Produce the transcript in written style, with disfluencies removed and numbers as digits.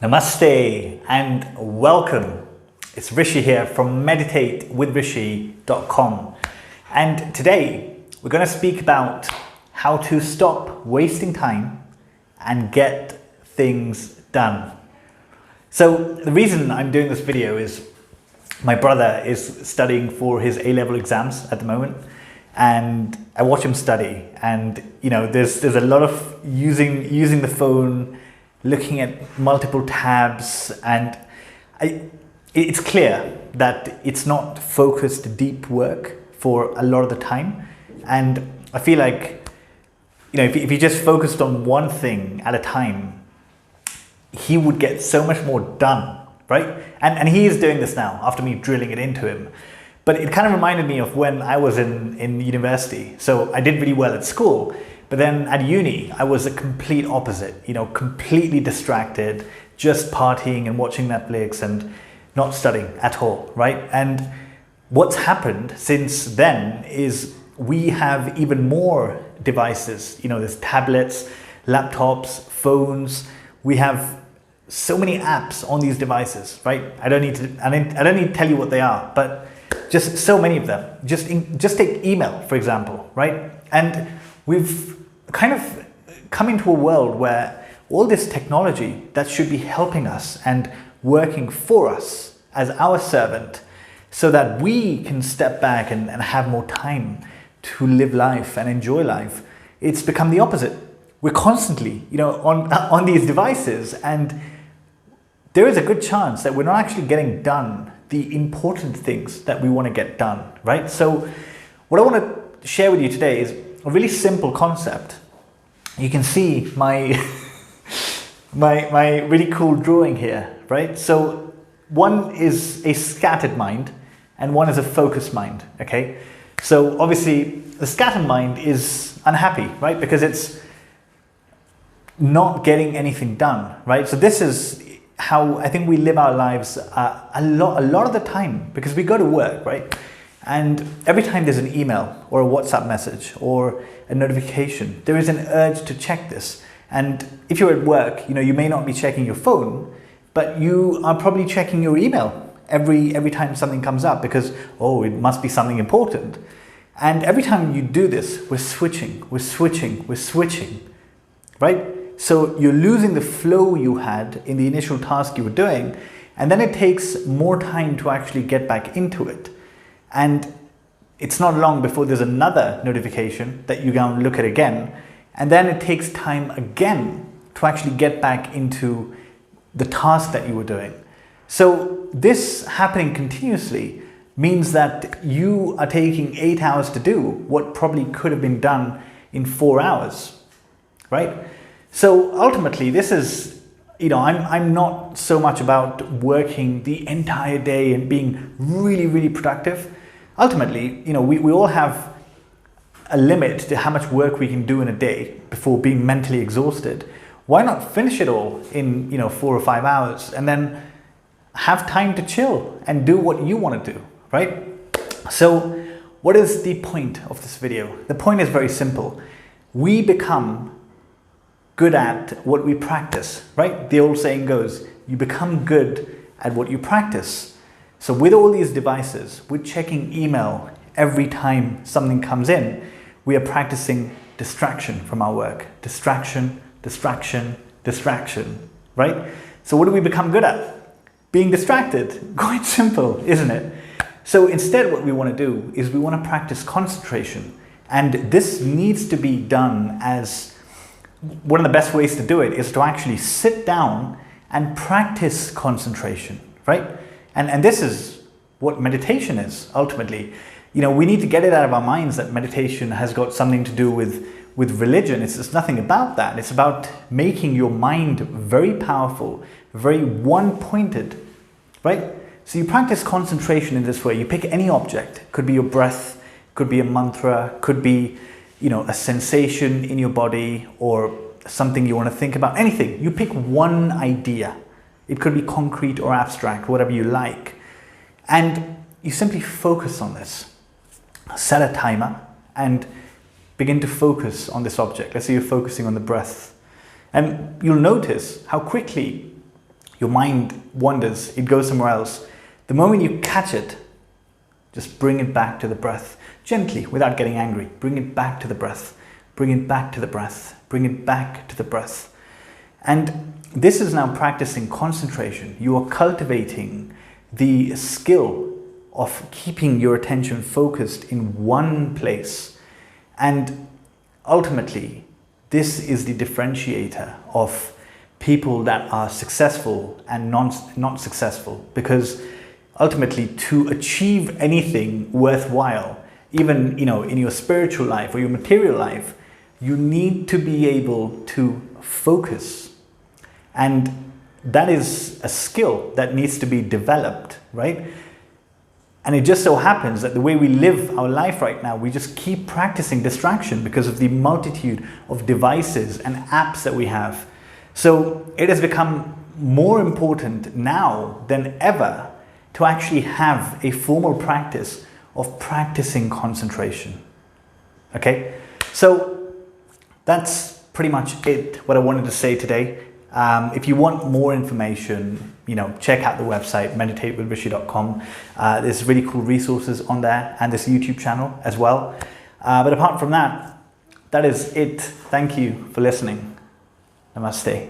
Namaste and welcome. It's Rishi here from meditatewithrishi.com, and today we're going to speak about how to stop wasting time and get things done. So the reason I'm doing this video is my brother is studying for his A-level exams at the moment, and I watch him study, and there's a lot of using the phone, looking at multiple tabs, and it's clear that it's not focused deep work for a lot of the time. And I feel like if he just focused on one thing at a time, he would get so much more done, right? And he is doing this now after me drilling it into him. But it kind of reminded me of when I was in university. So I did really well at school, but then at uni, I was the complete opposite, completely distracted, just partying and watching Netflix and not studying at all, right? And what's happened since then is we have even more devices. There's tablets, laptops, phones. We have so many apps on these devices, right? I don't need to tell you what they are, but just so many of them. Just take email, for example, right? And we've kind of come into a world where all this technology that should be helping us and working for us as our servant so that we can step back and have more time to live life and enjoy life, it's become the opposite. We're constantly, on these devices, and there is a good chance that we're not actually getting done the important things that we want to get done, right? So what I want to share with you today is a really simple concept. You can see my my really cool drawing here, right? So one is a scattered mind and one is a focused mind, okay? So obviously the scattered mind is unhappy, right? Because it's not getting anything done, right? So this is how I think we live our lives a lot of the time, because we go to work, right? And every time there's an email or a WhatsApp message or a notification, there is an urge to check this. And if you're at work, you may not be checking your phone, but you are probably checking your email every time something comes up because, it must be something important. And every time you do this, we're switching, right? So you're losing the flow you had in the initial task you were doing, and then it takes more time to actually get back into it. And it's not long before there's another notification that you go and look at again, and then it takes time again to actually get back into the task that you were doing. So this happening continuously means that you are taking 8 hours to do what probably could have been done in 4 hours, right? So ultimately, this is, I'm not so much about working the entire day and being really, really productive. Ultimately, we all have a limit to how much work we can do in a day before being mentally exhausted. Why not finish it all in 4 or 5 hours and then have time to chill and do what you want to do, right? So what is the point of this video? The point is very simple. We become good at what we practice, right? The old saying goes, you become good at what you practice. So with all these devices, we're checking email every time something comes in. We are practicing distraction from our work. Distraction, right? So what do we become good at? Being distracted. Quite simple, isn't it? So instead what we want to do is we want to practice concentration. And this needs to be done as one of the best ways to do it is to actually sit down and practice concentration, right? And this is what meditation is ultimately. We need to get it out of our minds that meditation has got something to do with religion. It's nothing about that. It's about making your mind very powerful, very one-pointed, right? So you practice concentration in this way. You pick any object. Could be your breath, could be a mantra, could be a sensation in your body or something you want to think about, anything. You pick one idea. It could be concrete or abstract, whatever you like. And you simply focus on this. Set a timer and begin to focus on this object. Let's say you're focusing on the breath. And you'll notice how quickly your mind wanders, it goes somewhere else. The moment you catch it, just bring it back to the breath, gently, without getting angry. Bring it back to the breath, bring it back to the breath, bring it back to the breath. And this is now practicing concentration. You are cultivating the skill of keeping your attention focused in one place. And ultimately, this is the differentiator of people that are successful and not successful, because ultimately to achieve anything worthwhile, even in your spiritual life or your material life, you need to be able to focus. And that is a skill that needs to be developed, right? And it just so happens that the way we live our life right now, we just keep practicing distraction because of the multitude of devices and apps that we have. So it has become more important now than ever to actually have a formal practice of practicing concentration. Okay, so that's pretty much it, what I wanted to say today. If you want more information, check out the website, meditatewithrishi.com. There's really cool resources on there, and this YouTube channel as well. But apart from that, that is it. Thank you for listening. Namaste.